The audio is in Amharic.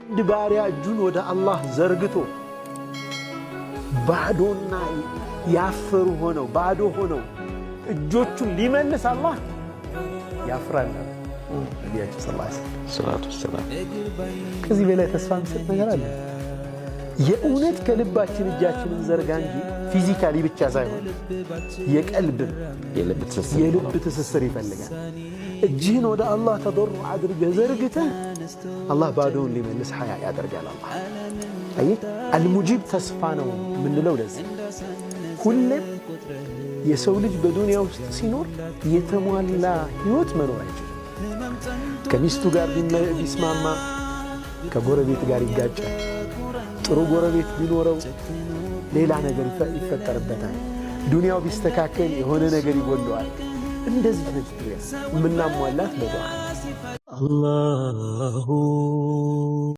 አንድ ባሪያ እጁን ወደ አላህ ዘርግቶ ባዶና ያፈሩ ሆነው ባዶ ሆነው እጆቹን ሊመልስ አላህ ያፍራል ነቢያችን ሰለላሁ ዐለይሂ ወሰለም። ከዚህ በላይ ተስፋ የሚሰጥ ነገር አለ? የእውነት ከልባችን እጃችንን ዘርጋ እንጂ ፊዚካሊ ብቻ ሳይሆን የልብ ትስስር ይፈልጋል። እጅህን ወደ አላህ ተضرع አድርገህ ዘርግተህ አላህ ባዶውን ሊመልስ ሐያ ያደርጋል። አላህ አልሙጂብ ተስፋ ነው ምንለው። ለዚህ ሁሌም የሰው ልጅ በዱንያ ውስጥ ሲኖር የተሟላ ህይወት መኖር አይችልም። ከሚስቱ ጋር ቢስማማ ከጎረቤት ጋር ይጋጫል። ጥሩ ጎረቤት ቢኖረው ሌላ ነገር ይፈጠርበታል። ዱንያው ቢስተካከል የሆነ ነገር ይጎለዋል። እንደዚህ ነች ዱንያ የምናሟላት በዱዓ አላሁ